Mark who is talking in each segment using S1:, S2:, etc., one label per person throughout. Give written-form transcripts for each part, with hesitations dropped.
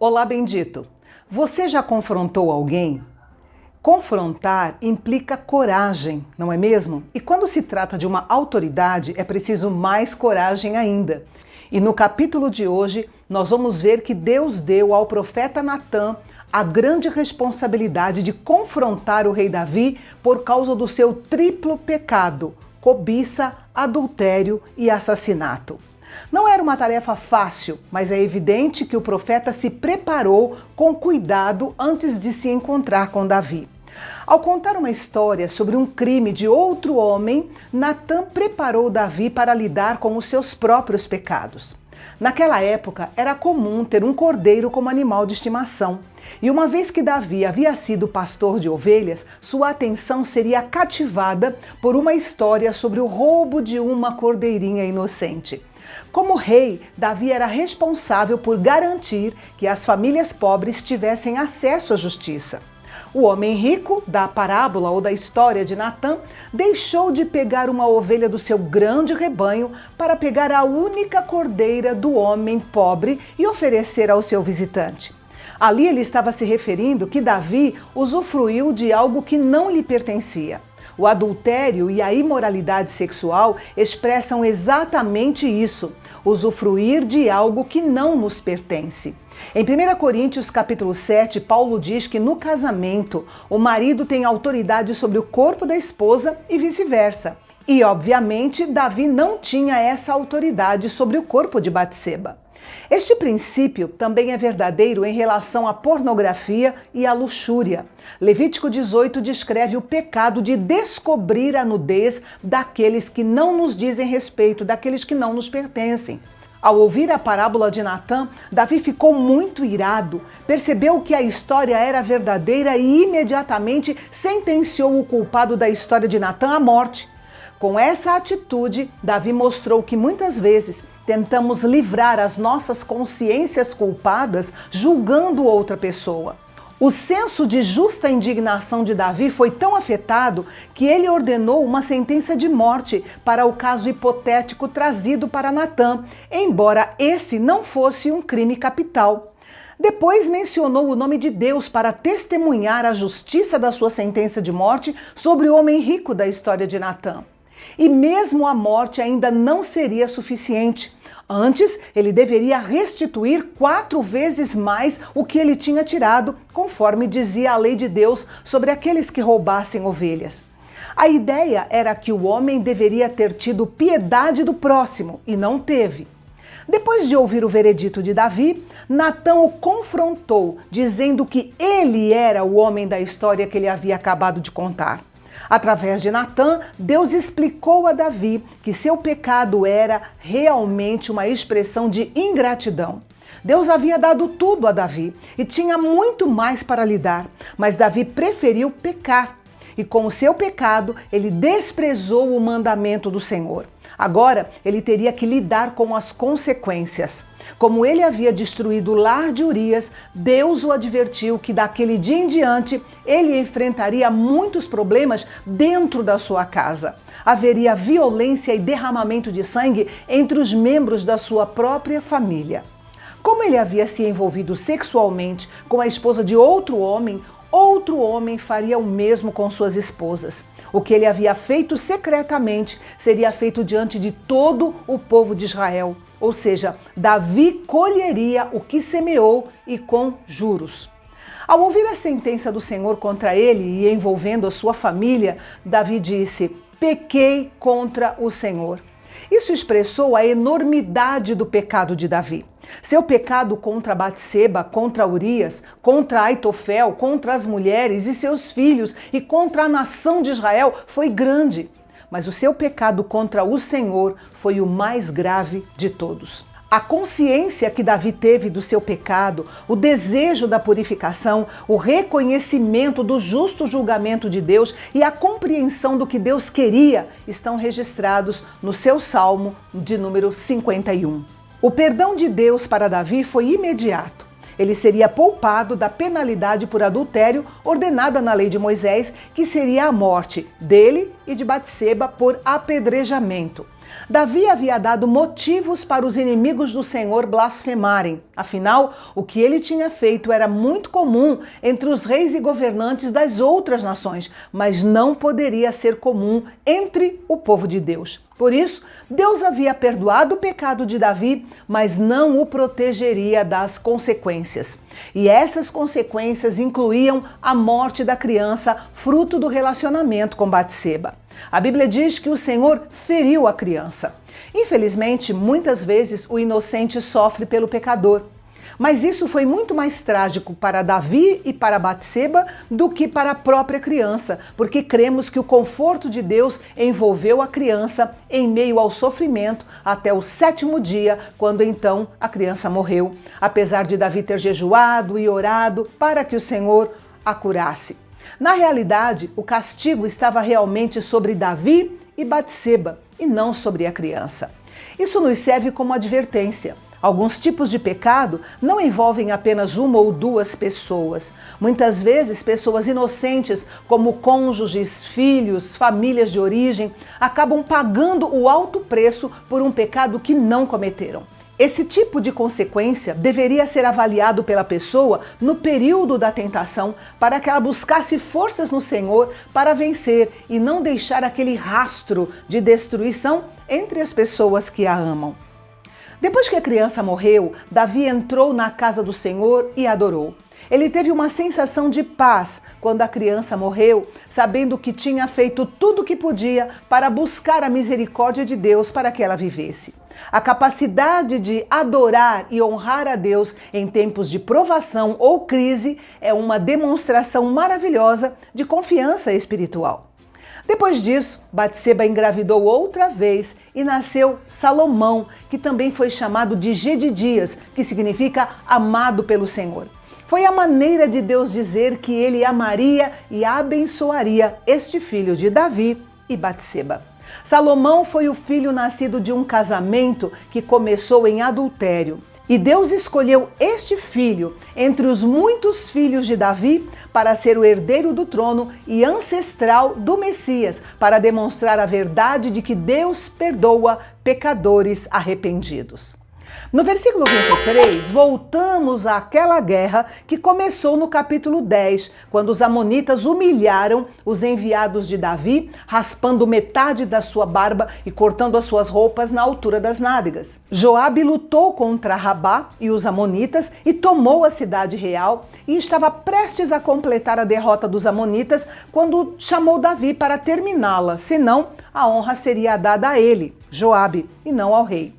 S1: Olá, bendito! Você já confrontou alguém? Confrontar implica coragem, não é mesmo? E quando se trata de uma autoridade, é preciso mais coragem ainda. E no capítulo de hoje, nós vamos ver que Deus deu ao profeta Natã a grande responsabilidade de confrontar o rei Davi por causa do seu triplo pecado: cobiça, adultério e assassinato. Não era uma tarefa fácil, mas é evidente que o profeta se preparou com cuidado antes de se encontrar com Davi. Ao contar uma história sobre um crime de outro homem, Natã preparou Davi para lidar com os seus próprios pecados. Naquela época, era comum ter um cordeiro como animal de estimação. E uma vez que Davi havia sido pastor de ovelhas, sua atenção seria cativada por uma história sobre o roubo de uma cordeirinha inocente. Como rei, Davi era responsável por garantir que as famílias pobres tivessem acesso à justiça. O homem rico, da parábola ou da história de Natã, deixou de pegar uma ovelha do seu grande rebanho para pegar a única cordeira do homem pobre e oferecer ao seu visitante. Ali ele estava se referindo que Davi usufruiu de algo que não lhe pertencia. O adultério e a imoralidade sexual expressam exatamente isso: usufruir de algo que não nos pertence. Em 1 Coríntios capítulo 7, Paulo diz que no casamento o marido tem autoridade sobre o corpo da esposa e vice-versa. E, obviamente, Davi não tinha essa autoridade sobre o corpo de Batseba. Este princípio também é verdadeiro em relação à pornografia e à luxúria. Levítico 18 descreve o pecado de descobrir a nudez daqueles que não nos dizem respeito, daqueles que não nos pertencem. Ao ouvir a parábola de Natã, Davi ficou muito irado, percebeu que a história era verdadeira e imediatamente sentenciou o culpado da história de Natã à morte. Com essa atitude, Davi mostrou que muitas vezes tentamos livrar as nossas consciências culpadas julgando outra pessoa. O senso de justa indignação de Davi foi tão afetado que ele ordenou uma sentença de morte para o caso hipotético trazido para Natã, embora esse não fosse um crime capital. Depois mencionou o nome de Deus para testemunhar a justiça da sua sentença de morte sobre o homem rico da história de Natã. E mesmo a morte ainda não seria suficiente. Antes, ele deveria restituir 4 vezes mais o que ele tinha tirado, conforme dizia a lei de Deus sobre aqueles que roubassem ovelhas. A ideia era que o homem deveria ter tido piedade do próximo, e não teve. Depois de ouvir o veredito de Davi, Natã o confrontou, dizendo que ele era o homem da história que ele havia acabado de contar. Através de Natã, Deus explicou a Davi que seu pecado era realmente uma expressão de ingratidão. Deus havia dado tudo a Davi e tinha muito mais para lhe dar, mas Davi preferiu pecar. E com o seu pecado, ele desprezou o mandamento do Senhor. Agora, ele teria que lidar com as consequências. Como ele havia destruído o lar de Urias, Deus o advertiu que daquele dia em diante ele enfrentaria muitos problemas dentro da sua casa. Haveria violência e derramamento de sangue entre os membros da sua própria família. Como ele havia se envolvido sexualmente com a esposa de outro homem faria o mesmo com suas esposas. O que ele havia feito secretamente seria feito diante de todo o povo de Israel. Ou seja, Davi colheria o que semeou e com juros. Ao ouvir a sentença do Senhor contra ele e envolvendo a sua família, Davi disse: "Pequei contra o Senhor." Isso expressou a enormidade do pecado de Davi. Seu pecado contra Batseba, contra Urias, contra Aitofel, contra as mulheres e seus filhos e contra a nação de Israel foi grande. Mas o seu pecado contra o Senhor foi o mais grave de todos. A consciência que Davi teve do seu pecado, o desejo da purificação, o reconhecimento do justo julgamento de Deus e a compreensão do que Deus queria estão registrados no seu Salmo de número 51. O perdão de Deus para Davi foi imediato. Ele seria poupado da penalidade por adultério ordenada na lei de Moisés, que seria a morte dele e de Batseba por apedrejamento. Davi havia dado motivos para os inimigos do Senhor blasfemarem. Afinal, o que ele tinha feito era muito comum entre os reis e governantes das outras nações, mas não poderia ser comum entre o povo de Deus. Por isso, Deus havia perdoado o pecado de Davi, mas não o protegeria das consequências. E essas consequências incluíam a morte da criança, fruto do relacionamento com Batseba. A Bíblia diz que o Senhor feriu a criança. Infelizmente, muitas vezes o inocente sofre pelo pecador. Mas isso foi muito mais trágico para Davi e para Batseba do que para a própria criança, porque cremos que o conforto de Deus envolveu a criança em meio ao sofrimento até o 7º dia, quando então a criança morreu, apesar de Davi ter jejuado e orado para que o Senhor a curasse. Na realidade, o castigo estava realmente sobre Davi e Batseba, e não sobre a criança. Isso nos serve como advertência. Alguns tipos de pecado não envolvem apenas uma ou duas pessoas. Muitas vezes, pessoas inocentes, como cônjuges, filhos, famílias de origem, acabam pagando o alto preço por um pecado que não cometeram. Esse tipo de consequência deveria ser avaliado pela pessoa no período da tentação para que ela buscasse forças no Senhor para vencer e não deixar aquele rastro de destruição entre as pessoas que a amam. Depois que a criança morreu, Davi entrou na casa do Senhor e adorou. Ele teve uma sensação de paz quando a criança morreu, sabendo que tinha feito tudo o que podia para buscar a misericórdia de Deus para que ela vivesse. A capacidade de adorar e honrar a Deus em tempos de provação ou crise é uma demonstração maravilhosa de confiança espiritual. Depois disso, Batseba engravidou outra vez e nasceu Salomão, que também foi chamado de Gedidias, que significa amado pelo Senhor. Foi a maneira de Deus dizer que ele amaria e abençoaria este filho de Davi e Batseba. Salomão foi o filho nascido de um casamento que começou em adultério. E Deus escolheu este filho entre os muitos filhos de Davi para ser o herdeiro do trono e ancestral do Messias, para demonstrar a verdade de que Deus perdoa pecadores arrependidos. No versículo 23, voltamos àquela guerra que começou no capítulo 10, quando os amonitas humilharam os enviados de Davi, raspando metade da sua barba e cortando as suas roupas na altura das nádegas. Joabe lutou contra Rabá e os amonitas e tomou a cidade real e estava prestes a completar a derrota dos amonitas quando chamou Davi para terminá-la, senão a honra seria dada a ele, Joabe, e não ao rei.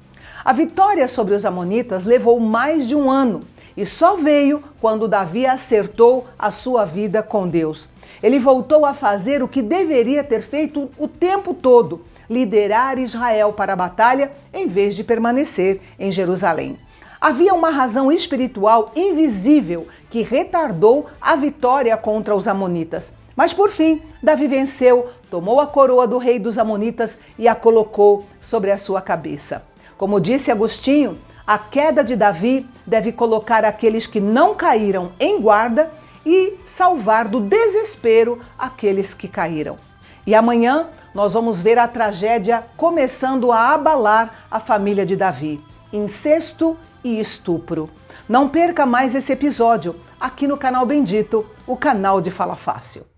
S1: A vitória sobre os amonitas levou mais de um ano e só veio quando Davi acertou a sua vida com Deus. Ele voltou a fazer o que deveria ter feito o tempo todo, liderar Israel para a batalha em vez de permanecer em Jerusalém. Havia uma razão espiritual invisível que retardou a vitória contra os amonitas. Mas por fim, Davi venceu, tomou a coroa do rei dos amonitas e a colocou sobre a sua cabeça. Como disse Agostinho, a queda de Davi deve colocar aqueles que não caíram em guarda e salvar do desespero aqueles que caíram. E amanhã nós vamos ver a tragédia começando a abalar a família de Davi: incesto e estupro. Não perca mais esse episódio aqui no canal Bendito, o canal de Fala Fácil.